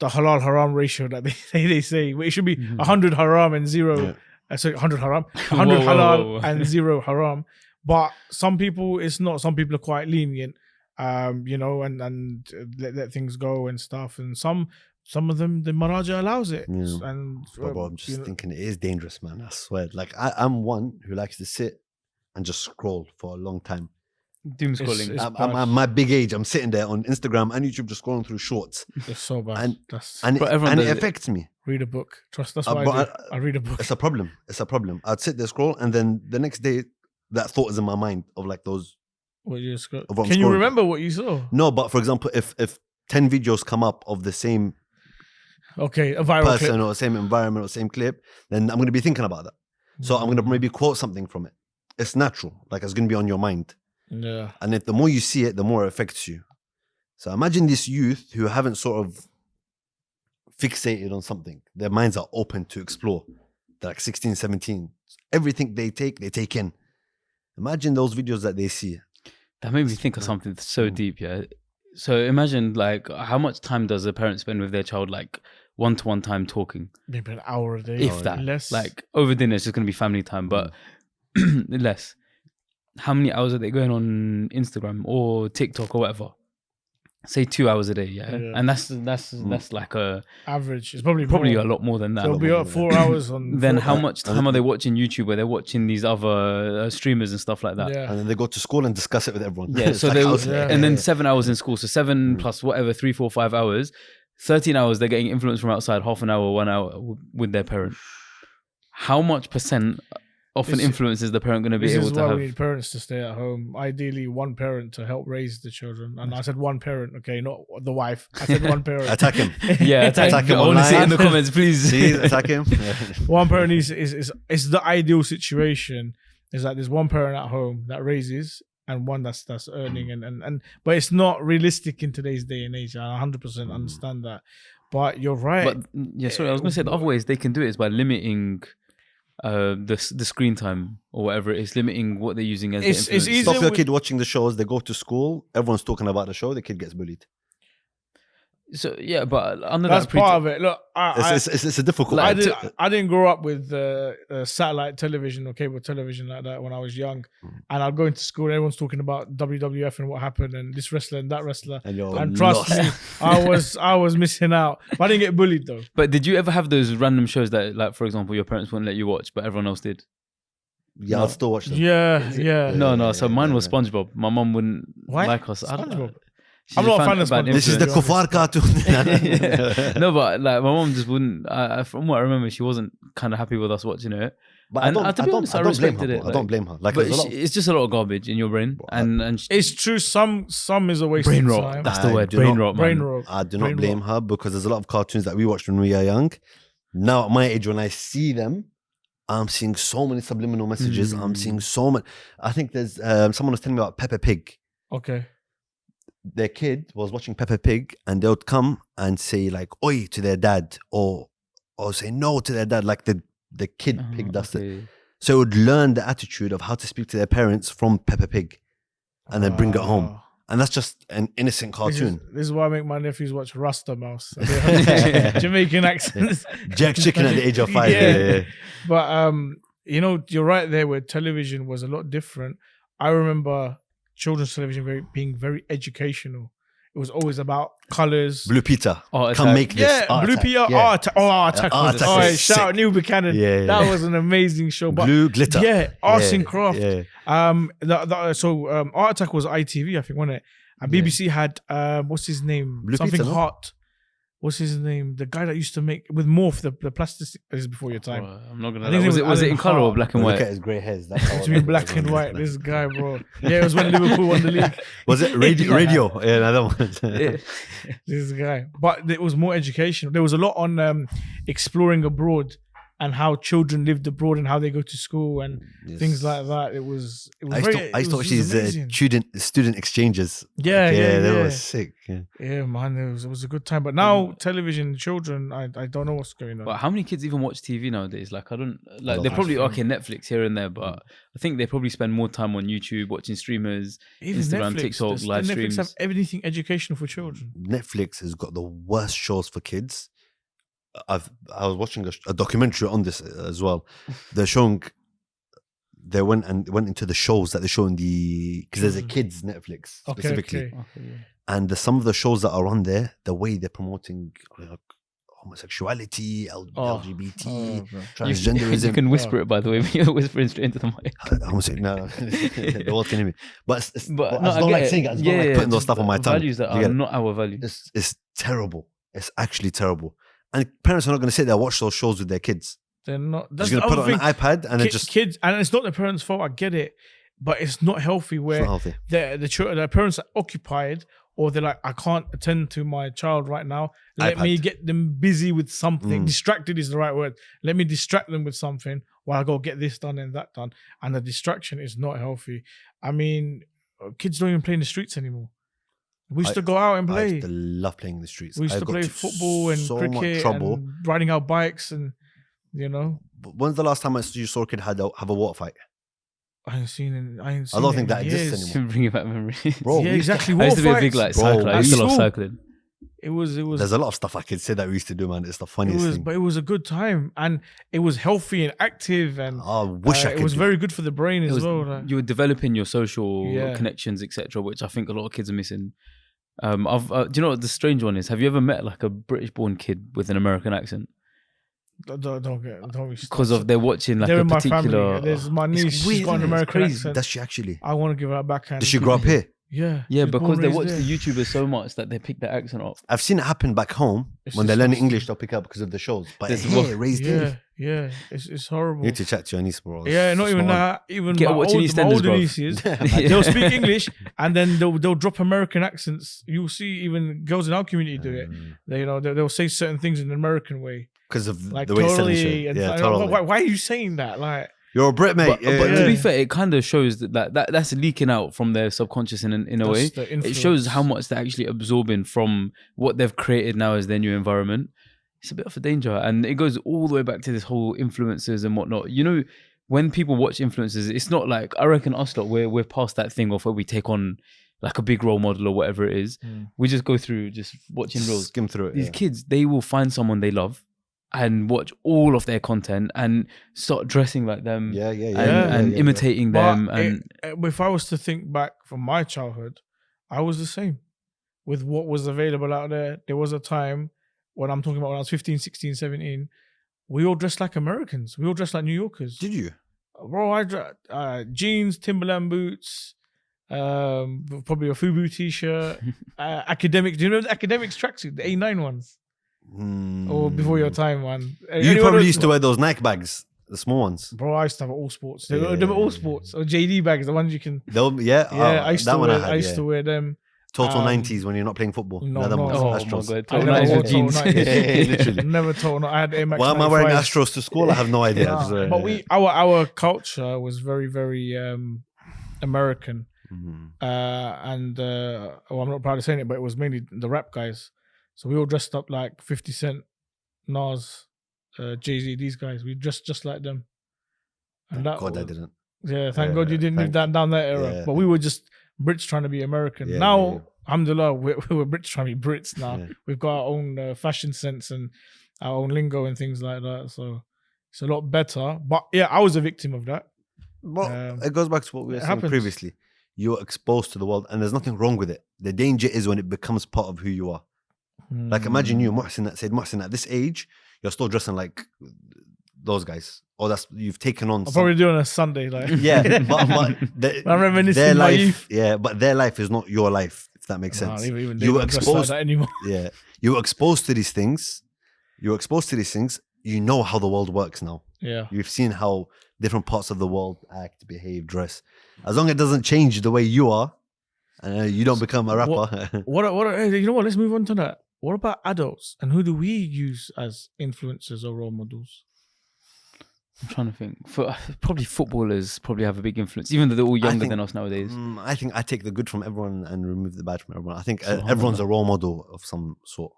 halal haram ratio that they say. It should be 100 haram and zero. Sorry, 100 haram, 100 halal and 0 haram. But some people it's not. Some people are quite lenient, and let things go and stuff. And some of them, the Maraja allows it. Yeah. And Bro, I'm just thinking it is dangerous, man. I swear. Like I'm one who likes to sit and just scroll for a long time. Doom scrolling. I'm at my big age. I'm sitting there on Instagram and YouTube just scrolling through shorts. It's so bad. And everyone it does it. affects me. Read a book. Trust. That's what I do. I read a book. It's a problem. I'd sit there, scroll, and then the next day, that thought is in my mind of like those. Can you scrolling. remember what you saw? No, but for example, if 10 videos come up of the same a viral person clip. or same environment or same clip, then I'm going to be thinking about that. So I'm going to maybe quote something from it. It's natural. Like it's going to be on your mind. Yeah. And if the more you see it, the more it affects you. So imagine this youth who haven't sort of fixated on something. Their minds are open to explore. They're like 16, 17. Everything they take in. Imagine those videos that they see. That made me think of something so deep, yeah. So imagine like how much time does a parent spend with their child, like one-to-one time talking? Maybe an hour a day. If that. Less. Like over dinner, it's just going to be family time, but less. How many hours are they going on Instagram or TikTok or whatever? Say 2 hours a day, yeah. And that's like a average. It's probably a lot more than that. They'll be up 4 hours on. Then how much time are they watching YouTube where they're watching these other streamers and stuff like that? Yeah. And then they go to school and discuss it with everyone. Yeah. So then 7 hours in school. So 7 plus whatever 3, 4, 5 hours. 13 hours they're getting influence from outside. Half an hour, 1 hour with their parent. How much percent of an influence is the parent going to be able to have? This is why we need parents to stay at home. Ideally, one parent to help raise the children. And I said one parent, okay, not the wife. I said one parent. Attack him. Yeah, attack him. I want to see it in the comments, please. Please attack him. One parent is the ideal situation. Is that there's one parent at home that raises and one that's earning and but it's not realistic in today's day and age. I 100% understand that. But you're right. But yeah, sorry, I was going to say the other ways they can do it is by limiting the screen time or whatever it is, limiting what they're using as It's the influence. easy. Stop your kid watching the shows. They go to school. Everyone's talking about the show. The kid gets bullied. So yeah, but under That's that part of it. Look, It's a difficult. I didn't grow up with satellite television or cable television like that when I was young, and I'd go into school and everyone's talking about WWF and what happened and this wrestler and that wrestler, and trust me, I was missing out. But I didn't get bullied though. But did you ever have those random shows that, like, for example, your parents wouldn't let you watch, but everyone else did? Yeah, I'll still watch them. Yeah. No. So mine was SpongeBob. My mum wouldn't like us. SpongeBob. She's I'm not a fan of about SpongeBob. This is the influence. Kufar cartoon. No, but like my mom just wouldn't. From what I remember, she wasn't kind of happy with us watching it. But And I to be honest, I respected it. I don't blame her. Like, But there's a lot of- it's just a lot of garbage in your brain, and It's true. Some is a waste brain of rot. time. That's the I word. do Brain not- rot, man. Brain rot. I do Brain not blame rot. her because there's a lot of cartoons that we watched when we were young. Now at my age, when I see them, I'm seeing so many subliminal messages. I'm seeing so much. I think there's someone was telling me about Peppa Pig. Okay. their kid was watching Peppa Pig, and they would come and say like "oi" to their dad, or say no to their dad, like the kid pig does it. So it would learn the attitude of how to speak to their parents from Peppa Pig, and then bring it home. And that's just an innocent cartoon. This is why I make my nephews watch Rasta Mouse. Jamaican accents. Jack chicken at the age of 5. Yeah. But you know, you're right there where television was a lot different. I remember children's television being very educational. It was always about colours. Blue Peter. Art Come Attack. make this. Yeah, Art Blue Attack. Peter. Yeah. Art Attack. Art was- Attack Oh, was shout out sick. Neil Buchanan. Yeah. That was an amazing show. But Blue glitter. yeah, arts and Yeah, craft. yeah. Art Attack was ITV, I think, wasn't it? And BBC had what's his name? Blue Something Peter, no? Hot. What's his name? The guy that used to make with Morph the plastic. This is before your time. I'm not gonna. I think Was it it was was it in Alan color or Hart. black and Look at white? his grey hairs. That's how To be black and white. This guy, bro. Yeah, it was when Liverpool won the league. Was it radio? Radio. Yeah, another one. This guy, but it was more educational. There was a lot on exploring abroad and how children lived abroad and how they go to school and things like that. It was I used to watch these student exchanges. Yeah, That was sick. Yeah. Yeah, man, it was a good time. But now television, children, I don't know what's going on. But how many kids even watch TV nowadays? Like I don't like. lot. They're probably Netflix here and there, but I think they probably spend more time on YouTube watching streamers, Even Instagram, Netflix, TikTok, does live Netflix streams. have everything educational for children. Netflix has got the worst shows for kids. I was watching a documentary on this as well. They're showing. They went into the shows that they show in because there's a kids Netflix specifically, Okay. and some of the shows that are on there, the way they're promoting homosexuality, LGBT, transgenderism. You can whisper it, by the way. But you're whispering straight into the mic. No, the world can hear me. But I no, don't I like get it. saying it. I just don't like putting those stuff on my tongue. Values that You are get it? not our values. It's terrible. It's actually terrible. And parents are not going to sit there and watch those shows with their kids. They're not. They're That's just the going to put other it on thing. an iPad and then just Kids, and it's not the parents' fault. I get it, but it's not healthy it's where not healthy. the parents are occupied, or they're like, I can't attend to my child right now. Let me iPad. get them busy with something. Distracted is the right word. Let me distract them with something while I go get this done and that done. And the distraction is not healthy. I mean, kids don't even play in the streets anymore. We used to go out and I play. used to love playing in the streets. We used I to got play to football and so much cricket trouble. and riding our bikes and, you know. But when's the last time you saw a kid have a water fight? I ain't seen I don't think that exists anymore. Bringing back memories. Bro, Yeah, we used to- exactly. I used to be a Water big fights. like cycler. I used to At love school. cycling. It was. There's a lot of stuff I could say that we used to do, man. It's the It funniest was, thing. but it was a good time, and it was healthy and active, and I wish I could. it was do very good for the brain as well. Like. You were developing your social Yeah. connections, etc., which I think a lot of kids are missing. Do you know what the strange one is? Have you ever met like a British-born kid with an American accent? Don't Because of they're watching like they're a in my particular. family. There's my It's niece. She's weird, got an isn't it? It's American crazy. accent. Does she actually? I want to give her a backhand. Does she grow up here? Yeah. Yeah, she was because born, they raised watch there. the YouTubers so much that they pick their accent up. I've seen it happen back home It's when they're learning disgusting. English. They'll pick up because of the shows. But There's here, raised here. Yeah. It's horrible. You need to chat to your niece, bro. Yeah, not It's even on. that. Even Get my watching EastEnders, older bruv. nieces, Yeah. they'll speak English and then they'll drop American accents. You'll see even girls in our community do it. They'll say certain things in an American way, Because of like the way it's selling totally. shit. And Yeah, like, totally. why are you saying that? Like, You're a Brit, mate. But to yeah. be fair, it kind of shows that's leaking out from their subconscious in a way. that's the It influence. shows how much they're actually absorbing from what they've created now as their new environment. It's a bit of a danger, and it goes all the way back to this whole influencers and whatnot. You know, when people watch influencers, it's not like, I reckon us lot, we're past that thing of where we take on like a big role model or whatever it is. We just go through just watching reels. Skim through it. These yeah. kids, they will find someone they love and watch all of their content and start dressing like them Yeah, yeah, yeah. and yeah. imitating them. But And if I was to think back from my childhood, I was the same with what was available out there. There was a time when I'm talking about when I was 15, 16, 17, we all dressed like Americans. We all dressed like New Yorkers. Did you? Bro, I jeans, Timberland boots, probably a FUBU t-shirt, academic. Do you know the academics tracksuit, the A9 ones? Or before your time, man. You probably used to wear those Nike bags, the small ones. Bro, I used to have all sports. They Yeah. were all sports. Or JD bags, the ones you can. Yeah, I used that to one wear. I had. I used to wear them. Total 90s when you're not playing football. No, Another no. one. oh my Astros. god, I total never nice wore with jeans. total 90s. Literally. Never told. I had Air Max. Why am I wearing 95s. Astros to school? I have no idea. Nah, but our culture was very, very American. I'm not proud of saying it, but it was mainly the rap guys. So we all dressed up like 50 Cent, Nas, Jay-Z, these guys. We dressed just like them. And Thank God I didn't. Yeah, thank God you didn't live down that era. Yeah, but we were just Brits trying to be American. Yeah, now, alhamdulillah, we're Brits trying to be Brits now. Yeah. We've got our own fashion sense and our own lingo and things like that. So it's a lot better. But yeah, I was a victim of that. Well, it goes back to what we were saying happens. previously. You're exposed to the world, and there's nothing wrong with it. The danger is when it becomes part of who you are. Like imagine you, Muhsin, at this age, you're still dressing like those guys. Or you've taken on. I'll probably do it on a Sunday, like Yeah, but I'm reminiscing their life. naive. Yeah, but their life is not your life. If that makes sense. Even You were don't dress exposed. like that anymore. Yeah, you were exposed to these things. You know how the world works now. Yeah. You've seen how different parts of the world act, behave, dress. As long as it doesn't change the way you are, you don't become a rapper. Hey, you know what? Let's move on to that. What about adults? And who do we use as influencers or role models? I'm trying to think. Probably footballers probably have a big influence, even though they're all younger than us nowadays. I think I take the good from everyone and remove the bad from everyone. I think Subhanallah. everyone's a role model of some sort.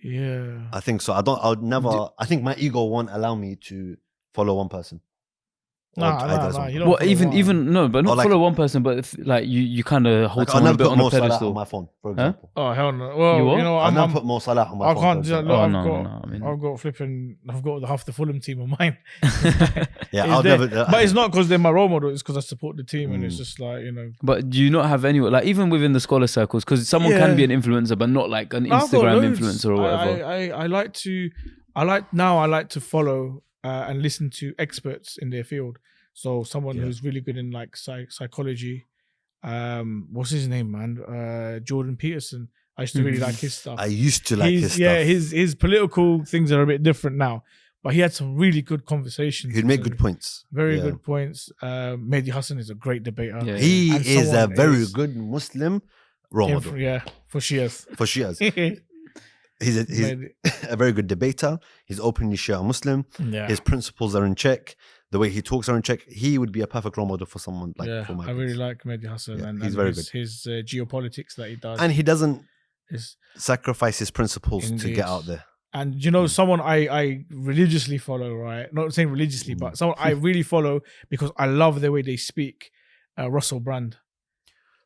Yeah. I think so. I think my ego won't allow me to follow one person. Nah, you don't Well, follow even no, but not Or like- follow one person, but if, like you kind of hold Like, I'll someone a never bit put on a Mo Salah pedestal. on my phone, for example. Oh hell no! Well, You what? you know, I'll I'm, never put Mo Salah on my I phone. can't for do that. example. Oh, no. I've got half the Fulham team on mine. Yeah, It's I'll there. never. But it's not because they're my role model. It's because I support the team, and it's just like But do you not have anyone like even within the scholar circles? Because someone Yeah. can be an influencer, but not like an I've got Instagram loads. influencer or whatever. I like to follow and listen to experts in their field. So someone who's really good in like psychology. What's his name, man? Jordan Peterson. I used to really like his stuff. I used to like his stuff. His political things are a bit different now, but he had some really good conversations. He'd make good points. Very Yeah. good points. Mehdi Hassan is a great debater. Yeah. He And is a someone very is- good Muslim role model For Shias. for Shias. He's a very good debater. He's openly Shia Muslim. Yeah. His principles are in check. The way he talks are in check. He would be a perfect role model for someone like Yeah, for my I really kids. like Mehdi Hassan Yeah, and he's very his, good. his geopolitics that he does. And he doesn't His- sacrifice his principles to Indeed. get out there. And you know, someone I religiously follow, right? Not saying religiously, but someone I really follow because I love the way they speak. Russell Brand.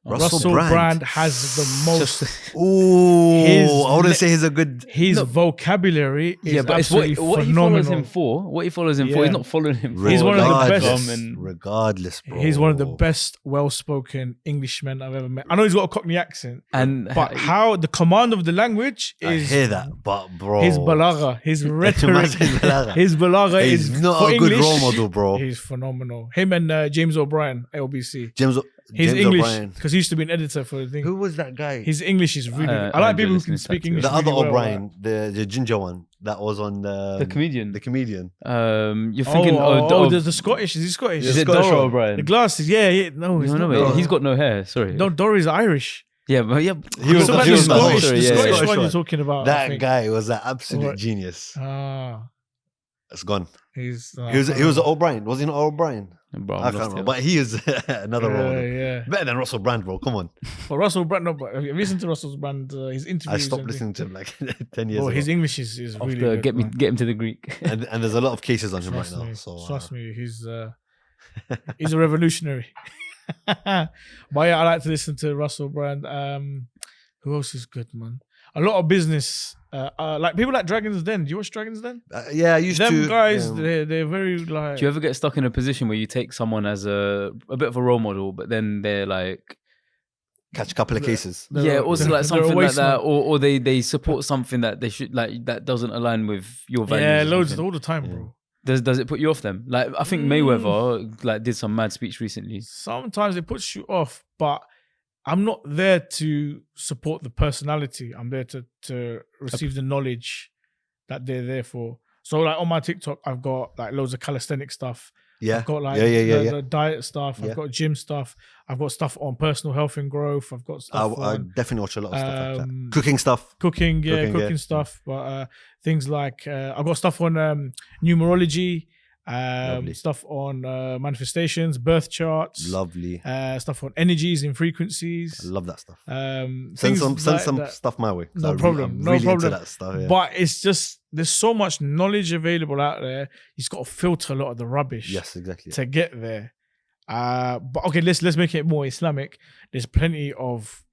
Russell Brand has the most. Oh, I wouldn't say he's a good. His vocabulary is But it's absolutely what he phenomenal. follows him for. What he follows him for, Yeah. he's not following him for. He's one of the Regardless, best. Regardless, bro. He's one of the best well-spoken Englishmen I've ever met. I know he's got a Cockney accent, And but how the command of the language I is hear that, but bro, his balagha, his rhetoric, his balagha He's is not for a good English, role model, bro. He's phenomenal. Him and James O'Brien, LBC. He's James English O'Brien. because he used to be an editor for the thing. Who was that guy? His English is really good. I I like enjoy people who listening can to speak that English. the other really well, O'Brien, the ginger one that was on the comedian. The comedian. You're thinking the Scottish. Is he Scottish? is it Scottish Dora one. O'Brien? The glasses. Yeah. No, he's No, not. wait, he's got no hair. Sorry. No, Dory's Irish. Yeah, but He was Talk about he the was the Scottish, host. the Yeah, Scottish Scottish one one. you're talking about. I That think. guy was an absolute What? genius. Ah, It's gone. he's. He was O'Brien. Was he not O'Brien? Bro, I I'm can't lost remember. here. But he is another role model. Yeah. Better than Russell Brand, bro. Come on. But Russell Brand, no, but have you listened to Russell Brand? His interviews. I stopped and listening to him like 10 years Oh, ago. his English is really After good. man. get him to the Greek. and there's a lot of cases on him Trust right now. me, So trust me, he's a revolutionary. But yeah, I like to listen to Russell Brand. Who else is good, man? A lot of business, like people like Dragon's Den. Do you watch Dragon's Den? yeah, I used Them to. guys, um, they're very like. Do you ever get stuck in a position where you take someone as a bit of a role model, but then they're like, catch a couple of cases. yeah, also like they're a something like waste that, man. or they support something that they should like that doesn't align with your values. Yeah, or loads something. all the time, bro. Does it put you off them? Like I think Mayweather like did some mad speech recently. Sometimes it puts you off, but I'm not there to support the personality. I'm there to receive the knowledge that they're there for. So like on my TikTok, I've got like loads of calisthenic stuff. Yeah. I've got like Yeah. the diet stuff. Yeah. I've got gym stuff. I've got stuff on personal health and growth. I've got stuff I on definitely watch a lot of stuff like um, that. Cooking stuff. cooking, Cooking, cooking yeah. stuff. But things like I've got stuff on numerology Lovely. stuff on manifestations, birth charts, Lovely. stuff on energies and frequencies. I love that stuff. Send Send some that. stuff my way. 'cause No problem. I'm No really problem. into that stuff. Yeah. But it's just there's so much knowledge available out there. You've got to filter a lot of the rubbish Yes, exactly. to get there. But okay, let's make it more Islamic. There's plenty of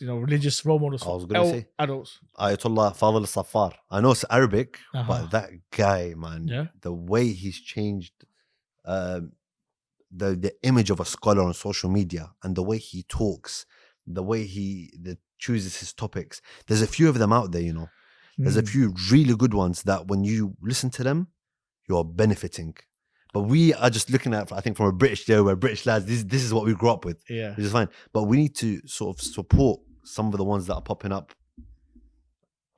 religious role models I was for gonna say. adults. Ayatollah Fadl al-Safar. I know it's Arabic, Uh-huh. but that guy, man, Yeah. the way he's changed the image of a scholar on social media and the way he talks, the way he chooses his topics. There's a few of them out there, you know. There's a few really good ones that when you listen to them, you're benefiting. But we are just looking at, I think, from a British show, we're British lads. This is what we grew up with, Yeah. which is fine. But we need to sort of support some of the ones that are popping up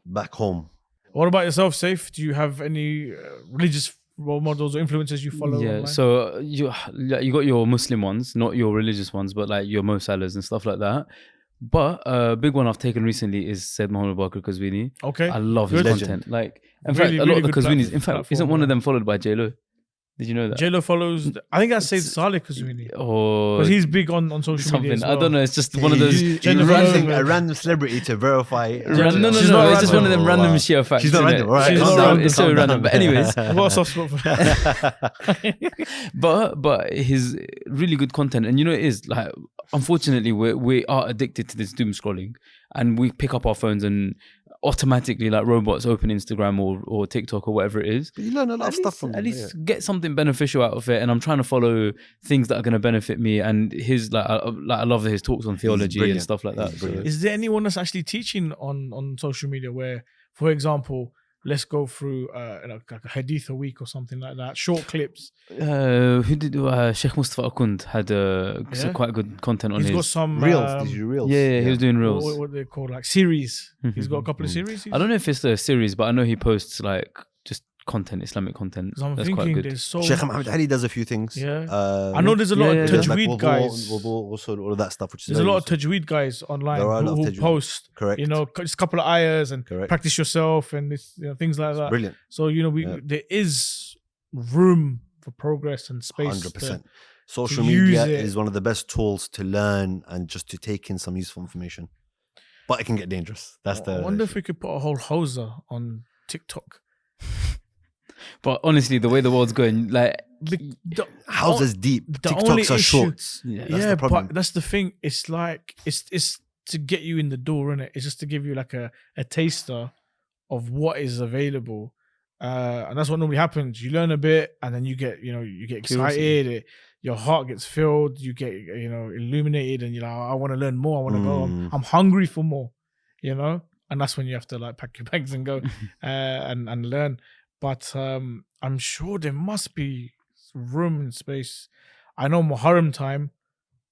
back home. What about yourself, Saif? Do you have any religious role models or influencers you follow? Yeah, online? so you got your Muslim ones, not your religious ones, but like your Mo Salahs and stuff like that. But a big one I've taken recently is Said Muhammad Bakr Qazwini. Okay. I love his Legend. content. Like, in Really, fact, a lot really of the good Qazwinis. In fact, platform, isn't one of yeah. them followed by J-Lo? Did you know that? J-Lo follows. I think that's Said Saleh Qazwini. Or Because he's big on social something. media as well. I don't know. It's just one of those. A random celebrity to verify. No, She's not it's just one of them random. random Shia facts. She's not innit? random, right? She's Calm not down, random. It's so calm random. down. But anyways, I've got a soft spot for but his really good content, and you know it is like, unfortunately we are addicted to this doom scrolling, and we pick up our phones and automatically like robots open Instagram or TikTok or whatever it is. But you learn a lot of stuff from At him, least get something beneficial out of it, and I'm trying to follow things that are going to benefit me. And his I love his talks on theology and brilliant. stuff like that. He's So, brilliant. Is there anyone that's actually teaching on social media where, for example, let's go through like a hadith a week or something like that, short clips. who did Sheikh Mustafa Akund had Yeah. quite good content on He's his got some Reels. Did you do reels? yeah, he was doing reels. what they call like series. He's got a couple of series. I don't know if it's a series, but I know he posts like just content, Islamic content. 'Cause I'm That's quite thinking good. there's so Sheikh much. Mohammed Ali does a few things. Yeah. I know there's a lot yeah, of yeah. tajweed guys. All of that stuff. Which is There's a very lot of useful. tajweed guys online There are a lot of who tajweed. post, Correct. just a couple of ayahs and Correct. practice yourself and this, things like that. Brilliant. So Yeah. there is room for progress and space. 100%. Social use media it. is one of the best tools to learn and just to take in some useful information. But it can get dangerous. That's I wonder if we could put a whole hoser on TikTok. But honestly, the way the world's going, like How's this deep? the only TikToks are issue- shorts. yeah, That's the problem. But that's the thing. It's like it's to get you in the door, innit? It's just to give you like a taster of what is available. And that's what normally happens. You learn a bit and then you get excited. Your heart gets filled. You get, illuminated and you're like, I want to learn more. I want to go. I'm hungry for more, and that's when you have to like pack your bags and go and learn. But I'm sure there must be room and space. I know Muharram time,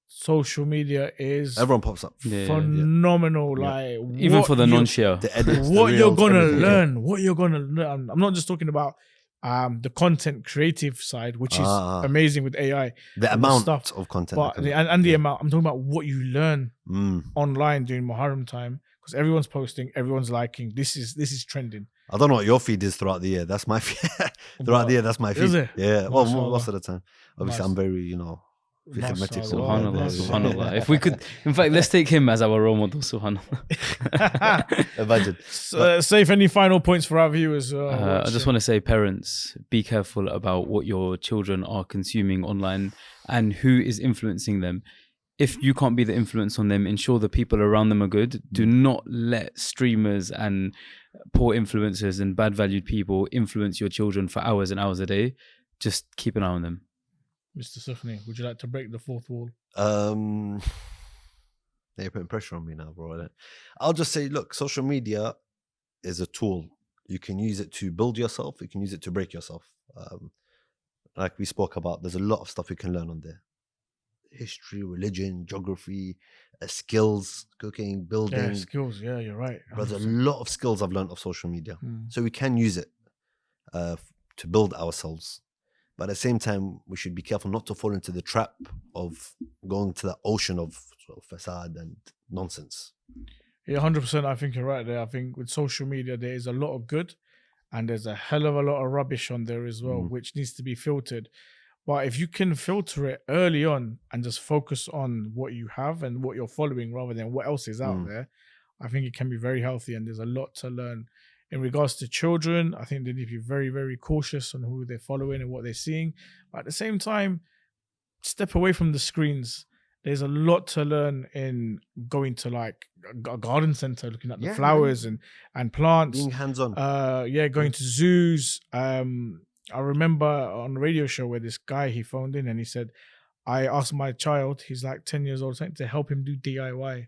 social media is Everyone pops up. Yeah, phenomenal. Yeah. Like even what for the you- non-Shia. The edits, what the you're reels, gonna everything. learn, what you're gonna learn. I'm not just talking about the content creative side, which is amazing with AI, The and amount stuff, of content. but that the the amount. I'm talking about what you learn Mm. online during Muharram time, because everyone's posting, everyone's liking. This is trending. I don't know what your feed is throughout the year. That's my feed. Throughout the year, that's my feed. Is it? Yeah. Well, Mashallah. most of the time. Obviously, Nice. I'm very, Mashallah. Subhanallah, Yeah. subhanallah. If we could, in fact, let's take him as our role model. Subhanallah. Imagine. Safe, any final points for our viewers? I just want to say, parents, be careful about what your children are consuming online and who is influencing them. If you can't be the influence on them, ensure the people around them are good. Do not let streamers and poor influencers and bad valued people influence your children for hours and hours a day. Just keep an eye on them. Mr. Sufni, would you like to break the fourth wall? You're putting pressure on me now, bro. I'll just say, look, social media is a tool. You can use it to build yourself. You can use it to break yourself. Like we spoke about, there's a lot of stuff you can learn on there. History, religion, geography, skills, cooking, building. Yeah, skills. Yeah, you're right. But there's a lot of skills I've learned off social media. Mm. So we can use it to build ourselves. But at the same time, we should be careful not to fall into the trap of going to the ocean of sort of facade and nonsense. Yeah, 100%. I think you're right there. I think with social media, there is a lot of good and there's a hell of a lot of rubbish on there as well, which needs to be filtered. But if you can filter it early on and just focus on what you have and what you're following rather than what else is out there, I think it can be very healthy, and there's a lot to learn. In regards to children, I think they need to be very, very cautious on who they're following and what they're seeing. But at the same time, step away from the screens. There's a lot to learn in going to like a garden center, looking at the flowers and plants. Being hands-on. Going to zoos. I remember on a radio show where this guy, he phoned in and he said, I asked my child, he's like 10 years old, to help him do DIY.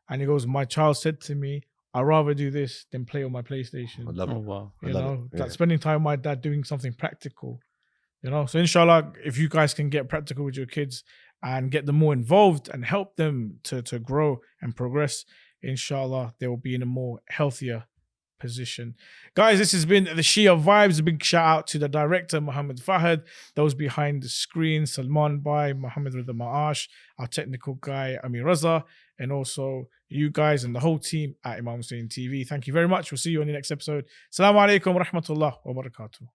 And he goes, my child said to me, I'd rather do this than play on my PlayStation. I love it. Oh wow. You know, like spending time with my dad doing something practical. You know, so inshallah, if you guys can get practical with your kids and get them more involved and help them to grow and progress, inshallah, they will be in a more healthier position. Guys, this has been the Shia Vibes. A big shout out to the director, Muhammad Fahad, those behind the screen, Salman Bhai, Muhammad Rida Maash, our technical guy, Amir Raza, and also you guys and the whole team at Imam Hussein TV. Thank you very much. We'll see you on the next episode. Assalamu alaikum wa rahmatullah wa barakatuh.